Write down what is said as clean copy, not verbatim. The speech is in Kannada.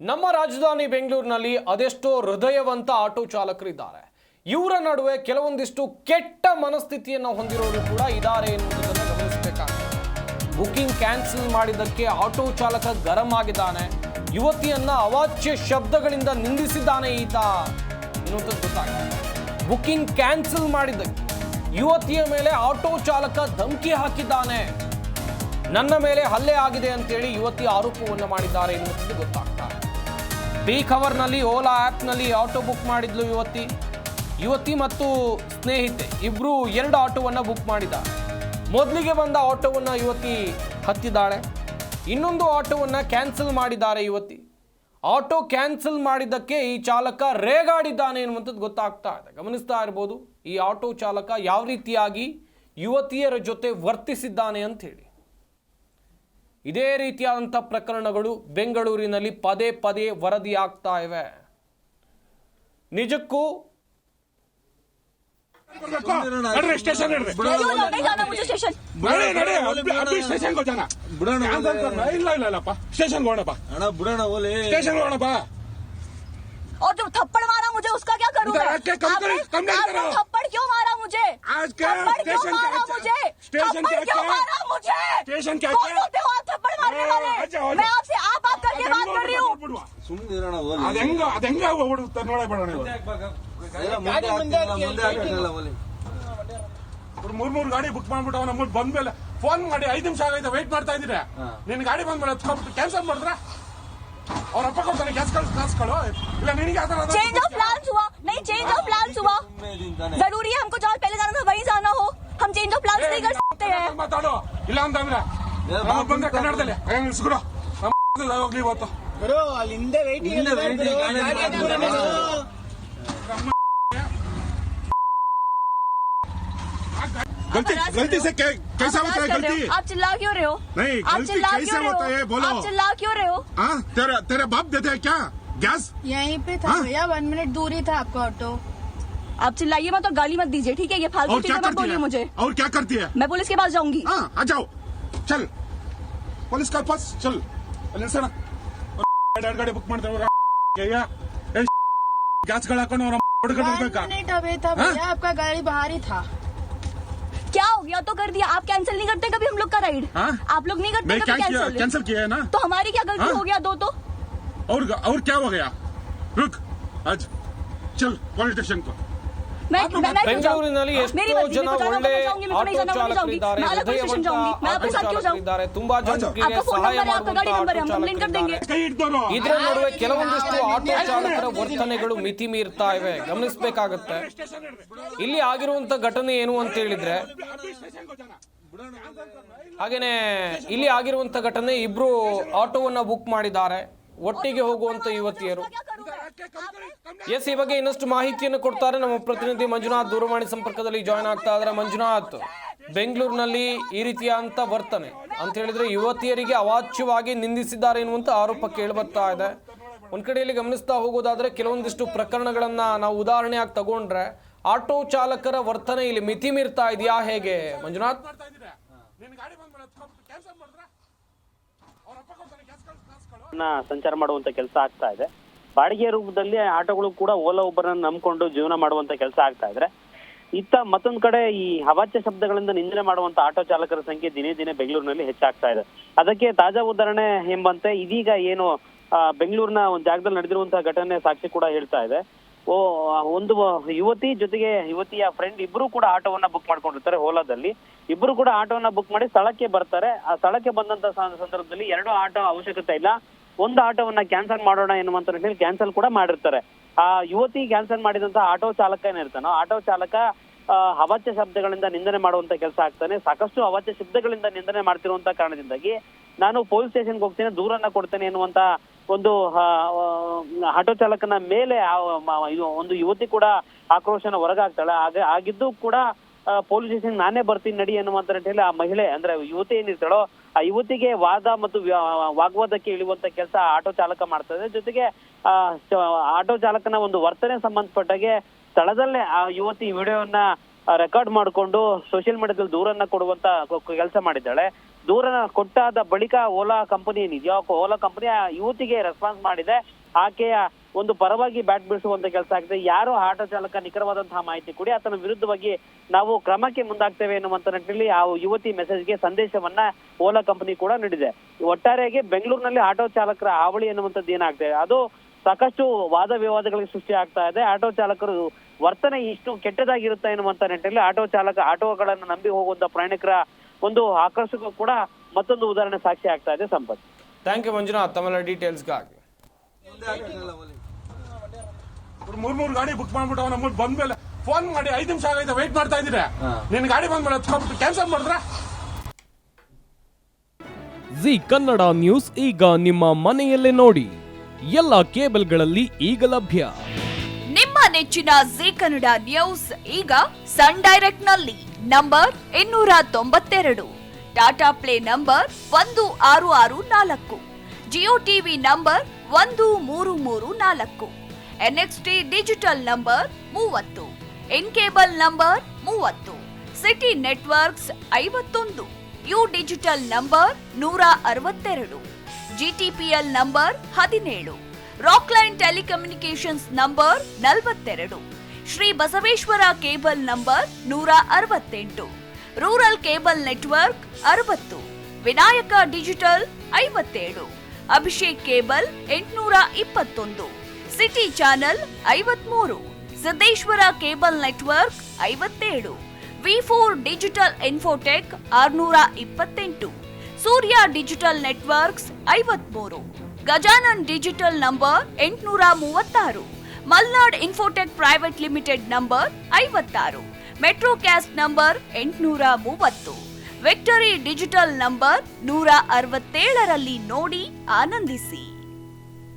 ನಮ್ಮ ರಾಜಧಾನಿ ಬೆಂಗಳೂರಿನಲ್ಲಿ ಅದೆಷ್ಟೋ ಹೃದಯವಂತ ಆಟೋ ಚಾಲಕರಿದ್ದಾರೆ. ಇವರ ನಡುವೆ ಕೆಲವೊಂದಿಷ್ಟು ಕೆಟ್ಟ ಮನಸ್ಥಿತಿಯನ್ನು ಹೊಂದಿರೋರು ಕೂಡ ಇದ್ದಾರೆ ಎನ್ನುವುದನ್ನು ಗಮನಿಸಬೇಕಾಗಿದೆ. ಬುಕಿಂಗ್ ಕ್ಯಾನ್ಸಲ್ ಮಾಡಿದ್ದಕ್ಕೆ ಆಟೋ ಚಾಲಕ ಗರಂ ಆಗಿದ್ದಾನೆ. ಯುವತಿಯನ್ನ ಅವಾಚ್ಯ ಶಬ್ದಗಳಿಂದ ನಿಂದಿಸಿದ್ದಾನೆ ಈತ ಎನ್ನುವುದು ಗೊತ್ತಾಗಿದೆ. ಬುಕಿಂಗ್ ಕ್ಯಾನ್ಸಲ್ ಮಾಡಿದ್ದಕ್ಕೆ ಯುವತಿಯ ಮೇಲೆ ಆಟೋ ಚಾಲಕ ಧಮಕಿ ಹಾಕಿದ್ದಾನೆ. ನನ್ನ ಮೇಲೆ ಹಲ್ಲೆ ಆಗಿದೆ ಅಂತೇಳಿ ಯುವತಿ ಆರೋಪವನ್ನು ಮಾಡಿದ್ದಾರೆ ಎನ್ನುವುದು ಗೊತ್ತಾಗ್ತಾ ಇದೆ. ಪೀಕ್ ಅವರ್ನಲ್ಲಿ ಓಲಾ ಆ್ಯಪ್ನಲ್ಲಿ ಆಟೋ ಬುಕ್ ಮಾಡಿದ್ಲು ಯುವತಿ ಮತ್ತು ಸ್ನೇಹಿತೆ ಇಬ್ಬರು 2 ಆಟೋವನ್ನು ಬುಕ್ ಮಾಡಿದ್ದಾರೆ. ಮೊದಲಿಗೆ ಬಂದ ಆಟೋವನ್ನು ಯುವತಿ ಹತ್ತಿದ್ದಾಳೆ. ಇನ್ನೊಂದು ಆಟೋವನ್ನು ಕ್ಯಾನ್ಸಲ್ ಮಾಡಿದ್ದಾರೆ ಯುವತಿ. ಆಟೋ ಕ್ಯಾನ್ಸಲ್ ಮಾಡಿದ್ದಕ್ಕೆ ಈ ಚಾಲಕ ರೇಗಾಡಿದ್ದಾನೆ ಎನ್ನುವಂಥದ್ದು ಗೊತ್ತಾಗ್ತಾ ಇದೆ. ಗಮನಿಸ್ತಾ ಇರ್ಬೋದು ಈ ಆಟೋ ಚಾಲಕ ಯಾವ ರೀತಿಯಾಗಿ ಯುವತಿಯರ ಜೊತೆ ವರ್ತಿಸಿದ್ದಾನೆ ಅಂತ ಹೇಳಿ. ಇದೇ ರೀತಿಯಾದಂಥ ಪ್ರಕರಣಗಳು ಬೆಂಗಳೂರಿನಲ್ಲಿ ಪದೇ ಪದೇ ವರದಿಯಾಗ್ತಾ ಇವೆ. ನಿಜಕ್ಕೂ और जो थप्पड़ मारा मुझे उसका क्या करूँ मैं? आपने थप्पड़ क्यों मारा मुझे? थप्पड़ क्यों मारा मुझे? थप्पड़ क्यों मारा मुझे? कौन होते हो आप थप्पड़ मारने वाले? मैं आपसे आप करके बात कर रही हूँ. ಮೂರ್ ಗಾಡಿ ಬುಕ್ ಮಾಡ್ಬಿಟ್ಟು ಅವನ ಬಂದ್ಮೇಲೆ ಫೋನ್ ಮಾಡಿ 5 ನಿಮಿಷ ಆಗೈತೆ ವೇಟ್ ಮಾಡ್ತಾ ಇದ್ದೀರಾ. ನಿನ್ ಗಾಡಿ ಬಂದ್ಮೇಲೆ ಕ್ಯಾನ್ಸಲ್ ಮಾಡಿದ್ರ और अप्पा को गैस करो ಇಲ್ಲ ನಿನಗೆ ಆತರ चेंज ऑफ प्लान्स हुआ नहीं चेंज ऑफ प्लान्स हुआ जरूरी है हमको जहाँ पहले जाना था वहीं जाना हो हम चेंज ऑफ प्लान्स नहीं कर सकते हैं ಮಾತಾಡೋ ಇಲ್ಲ ಅಂತಂದ್ರೆ ನಮ್ಮ ಬಂದ್ರೆ ಕನ್ನಡದಲ್ಲಿ ನಿಲ್ಸ್ಬಿಡು ಹೋಗ್ಲಿ ಇವತ್ತು ಬ್ರೋ ಅಲ್ಲಿ ಹಿಂದೆ ವೇಟಿಂಗ್ गलती से कैसा होता है गलती? आप चिल्ला क्यों रहे हो? नहीं गलती कैसे होता है बोलो. आप चिल्ला क्यों रहे हो? हाँ तेरे बाप देते हैं क्या गैस? यहीं पे था भैया 1 मिनट दूरी था आपका ऑटो. आप चिल्लाइए मत और गाली मत दीजिए ठीक है. ये फालतू चीजें मत बोलिए मुझे. और क्या करती है? मैं पुलिस के पास जाऊंगी. हाँ आ जाओ चल पुलिस के पास चल गाड़ी बुक ಮಾಡ್ತಾರೆ गैस हाಕೊಂಡು 1 मिनट अवे था भैया आपका गाड़ी बाहर ही था. क्या हो गया तो कर दिया. आप कैंसिल नहीं करते कभी हम लोग का राइड? आप लोग नहीं करते कभी कैंसिल किया है ना. तो हमारी क्या गलती हो गया दो तो. और क्या हो गया रुक आज चल पुलिस स्टेशन को. ಬೆಂಗಳೂರಿನಲ್ಲಿ ಎಷ್ಟೋ ಜನ ಒಳ್ಳೆ ಆಟೋ ಚಾಲಕರಿದ್ದಾರೆ, ಹೃದಯವಂತ ಆಟೋ ಚಾಲಕರಿದ್ದಾರೆ, ತುಂಬಾ ಜನರಿಗೆ ಸಹಾಯ ಇದರ ನಡುವೆ ಕೆಲವೊಂದಿಷ್ಟು ಆಟೋ ಚಾಲಕರ ವರ್ತನೆಗಳು ಮಿತಿ ಮೀರ್ತಾ ಇವೆ. ಗಮನಿಸಬೇಕಾಗತ್ತೆ. ಇಲ್ಲಿ ಆಗಿರುವಂತ ಘಟನೆ ಏನು ಅಂತ ಹೇಳಿದ್ರೆ ಹಾಗೇನೆ ಇಲ್ಲಿ ಆಗಿರುವಂತ ಘಟನೆ ಇಬ್ರು ಆಟೋವನ್ನ ಬುಕ್ ಮಾಡಿದ್ದಾರೆ. ಒಟ್ಟಿಗೆ ಹೋಗುವಂತ ಯುವತಿಯರು. ಎಸ್, ಈ ಬಗ್ಗೆ ಇನ್ನಷ್ಟು ಮಾಹಿತಿಯನ್ನು ಕೊಡ್ತಾರೆ ನಮ್ಮ ಪ್ರತಿನಿಧಿ ಮಂಜುನಾಥ್. ದೂರವಾಣಿ ಸಂಪರ್ಕದಲ್ಲಿ ಜಾಯ್ನ್ ಆಗ್ತಾ ಇದ್ದಾರೆ. ಮಂಜುನಾಥ್, ಬೆಂಗಳೂರಿನಲ್ಲಿ ಈ ರೀತಿಯಾದಂತ ವರ್ತನೆ ಅಂತ ಹೇಳಿದ್ರೆ ಯುವತಿಯರಿಗೆ ಅವಾಚ್ಯವಾಗಿ ನಿಂದಿಸಿದ್ದಾರೆ ಎನ್ನುವಂತ ಆರೋಪ ಕೇಳಿ ಬರ್ತಾ ಇದೆ. ಒಂದ್ ಕಡೆಯಲ್ಲಿ ಗಮನಿಸ್ತಾ ಹೋಗೋದಾದ್ರೆ ಕೆಲವೊಂದಿಷ್ಟು ಪ್ರಕರಣಗಳನ್ನ ನಾವು ಉದಾಹರಣೆಯಾಗಿ ತಗೊಂಡ್ರೆ ಆಟೋ ಚಾಲಕರ ವರ್ತನೆ ಇಲ್ಲಿ ಮಿತಿ ಮೀರ್ತಾ ಇದೆಯಾ ಹೇಗೆ ಮಂಜುನಾಥ್? ಸಂಚಾರ ಮಾಡುವಂತ ಕೆಲಸ ಆಗ್ತಾ ಇದೆ. ಬಾಡಿಗೆ ರೂಪದಲ್ಲಿ ಆಟೋಗಳು ಕೂಡ ಓಲಾ ಉಬರ್ ನಂಬ್ಕೊಂಡು ಜೀವನ ಮಾಡುವಂತ ಕೆಲಸ ಆಗ್ತಾ ಇದ್ರೆ ಇತ್ತ ಮತ್ತೊಂದ್ ಕಡೆ ಈ ಅವಾಚ್ಯ ಶಬ್ದಗಳಿಂದ ನಿಂದನೆ ಮಾಡುವಂತ ಆಟೋ ಚಾಲಕರ ಸಂಖ್ಯೆ ದಿನೇ ದಿನೇ ಬೆಂಗಳೂರಿನಲ್ಲಿ ಹೆಚ್ಚಾಗ್ತಾ ಇದೆ. ಅದಕ್ಕೆ ತಾಜಾ ಉದಾಹರಣೆ ಎಂಬಂತೆ ಇದೀಗ ಏನು ಬೆಂಗಳೂರಿನ ಒಂದು ಜಾಗದಲ್ಲಿ ನಡೆದಿರುವಂತಹ ಘಟನೆ ಸಾಕ್ಷಿ ಕೂಡ ಹೇಳ್ತಾ ಇದೆ. ಒಂದು ಯುವತಿ ಜೊತೆಗೆ ಯುವತಿಯ ಫ್ರೆಂಡ್ ಇಬ್ರು ಕೂಡ ಆಟೋವನ್ನ ಬುಕ್ ಮಾಡ್ಕೊಂಡಿರ್ತಾರೆ ಓಲಾದಲ್ಲಿ. ಇಬ್ರು ಕೂಡ ಆಟೋವನ್ನ ಬುಕ್ ಮಾಡಿ ಸ್ಥಳಕ್ಕೆ ಬರ್ತಾರೆ. ಆ ಸ್ಥಳಕ್ಕೆ ಬಂದಂತ ಸಂದರ್ಭದಲ್ಲಿ 2 ಆಟೋ ಅವಶ್ಯಕತೆ ಇಲ್ಲ, ಒಂದು ಆಟೋವನ್ನ ಕ್ಯಾನ್ಸಲ್ ಮಾಡೋಣ ಎನ್ನುವಂತ ನಿಟ್ಟಿನಲ್ಲಿ ಕ್ಯಾನ್ಸಲ್ ಕೂಡ ಮಾಡಿರ್ತಾರೆ. ಆ ಯುವತಿ ಕ್ಯಾನ್ಸಲ್ ಮಾಡಿದಂತ ಆಟೋ ಚಾಲಕ ಏನಿರ್ತಾನೋ ಆಟೋ ಚಾಲಕ ಅವಾಚ್ಯ ಶಬ್ದಗಳಿಂದ ನಿಂದನೆ ಮಾಡುವಂತ ಕೆಲಸ ಆಗ್ತಾನೆ. ಸಾಕಷ್ಟು ಅವಾಚ್ಯ ಶಬ್ದಗಳಿಂದ ನಿಂದನೆ ಮಾಡ್ತಿರುವಂತ ಕಾರಣದಿಂದಾಗಿ ನಾನು ಪೊಲೀಸ್ ಸ್ಟೇಷನ್ಗೆ ಹೋಗ್ತೇನೆ, ದೂರನ್ನ ಕೊಡ್ತೇನೆ ಎನ್ನುವಂತ ಒಂದು ಆಟೋ ಚಾಲಕನ ಮೇಲೆ ಒಂದು ಯುವತಿ ಕೂಡ ಆಕ್ರೋಶನ ಹೊರಗಾಗ್ತಾಳೆ. ಆಗಿದ್ದು ಕೂಡ ಪೊಲೀಸ್ ಸ್ಟೇಷನ್ ನಾನೇ ಬರ್ತೀನಿ ನಡಿ ಅನ್ನುವಂತ ನಿಟ್ಟಿನಲ್ಲಿ ಆ ಮಹಿಳೆ ಅಂದ್ರೆ ಯುವತಿ ಏನಿರ್ತಾಳೋ ಆ ಯುವತಿಗೆ ವಾದ ಮತ್ತು ವಾಗ್ವಾದಕ್ಕೆ ಇಳಿಯುವಂತ ಕೆಲಸ ಆಟೋ ಚಾಲಕ ಮಾಡ್ತದೆ. ಜೊತೆಗೆ ಆಟೋ ಚಾಲಕನ ಒಂದು ವರ್ತನೆ ಸಂಬಂಧಪಟ್ಟಾಗೆ ಸ್ಥಳದಲ್ಲೇ ಆ ಯುವತಿ ವಿಡಿಯೋವನ್ನ ರೆಕಾರ್ಡ್ ಮಾಡಿಕೊಂಡು ಸೋಷಿಯಲ್ ಮೀಡಿಯಾದಲ್ಲಿ ದೂರನ್ನ ಕೊಡುವಂತ ಕೆಲಸ ಮಾಡಿದ್ದಾಳೆ. ದೂರನ ಕೊಟ್ಟಾದ ಬಳಿಕ ಓಲಾ ಕಂಪನಿ ಏನಿದೆಯೋ ಓಲಾ ಕಂಪನಿ ಆ ಯುವತಿಗೆ ರೆಸ್ಪಾನ್ಸ್ ಮಾಡಿದೆ. ಆಕೆಯ ಒಂದು ಪರವಾಗಿ ಬ್ಯಾಟ್ ಬೀಳಿಸುವಂತ ಕೆಲಸ ಆಗಿದೆ. ಯಾರು ಆಟೋ ಚಾಲಕ ನಿಖರವಾದಂತಹ ಮಾಹಿತಿ ಕೊಡಿ, ಆತನ ವಿರುದ್ಧವಾಗಿ ನಾವು ಕ್ರಮಕ್ಕೆ ಮುಂದಾಗ್ತೇವೆ ಎನ್ನುವಂತ ನಿಟ್ಟಿನಲ್ಲಿ ಆ ಯುವತಿ ಮೆಸೇಜ್ಗೆ ಸಂದೇಶವನ್ನ ಓಲಾ ಕಂಪನಿ ಕೂಡ ನೀಡಿದೆ. ಒಟ್ಟಾರೆಯಾಗಿ ಬೆಂಗಳೂರಿನಲ್ಲಿ ಆಟೋ ಚಾಲಕರ ಹಾವಳಿ ಎನ್ನುವಂಥದ್ದು ಏನಾಗ್ತದೆ, ಅದು ಸಾಕಷ್ಟು ವಾದ ವಿವಾದಗಳಿಗೆ ಸೃಷ್ಟಿ ಆಗ್ತಾ ಇದೆ. ಆಟೋ ಚಾಲಕರು ವರ್ತನೆ ಇಷ್ಟು ಕೆಟ್ಟದಾಗಿರುತ್ತೆ ಎನ್ನುವಂತ ನಿಟ್ಟಿನಲ್ಲಿ ಆಟೋಗಳನ್ನು ನಂಬಿ ಹೋಗುವಂತ ಪ್ರಯಾಣಿಕರ ಒಂದು ಆಕರ್ಷಕ ಕೂಡ ಮತ್ತೊಂದು ಉದಾಹರಣೆ ಸಾಕ್ಷಿ ಆಗ್ತಾ ಇದೆ. ಸಂಪತ್, ಥ್ಯಾಂಕ್ ಯು ಮಂಜುನಾಥ್ ತಮ್ಮೆಲ್ಲ ಡೀಟೇಲ್ಸ್ಗಾಗಿ. ಮೂರ್ ಗಾಡಿ ಬುಕ್ ಮಾಡ್ಬಿಟ್ಟು ಅವನ ಬಂದ್ಮೇಲೆ ಫೋನ್ ಮಾಡಿ 5 ನಿಮಿಷ ಆಗೈತೆ ವೇಟ್ ಮಾಡ್ತಾ ಇದ್ದೀರಾ, ನಿನ್ ಗಾಡಿ ಬಂದ್ಮೇಲೆ ಹತ್ಕೊಂಡ್ಬಿಟ್ಟು ಕ್ಯಾನ್ಸಲ್ ಮಾಡಿದ್ರ. ಜಿ ಕನ್ನಡ ನ್ಯೂಸ್ ಈಗ ನಿಮ್ಮ ಮನೆಯಲ್ಲೇ ನೋಡಿ, ಎಲ್ಲ ಕೇಬಲ್ಗಳಲ್ಲಿ ಈಗ ಲಭ್ಯ. ನಿಮ್ಮ ನೆಚ್ಚಿನ ಜಿ ಕನ್ನಡ ನ್ಯೂಸ್ ಈಗ ಸನ್ ಡೈರೆಕ್ಟ್ ನಲ್ಲಿ number 292, Tata play number 1664, Jio TV number 1334, NXT digital number 30, in cable number 30, city networks 51, U digital number 162, GTPL number 17, Rockline telecommunications number 42, Shri Basaveshwara cable number 168, rural cable network 60, Vinayaka digital 57, Abhishek cable 821, city channel 53, Siddeshwara cable network 57, V4 digital Infotech 628, Surya digital networks 53, Gajanan digital number 836, Malnad infotech private limited number 56, Metrocast number 830, victory digital number 167ರಲ್ಲಿ ನೋಡಿ ಆನಂದಿಸಿ.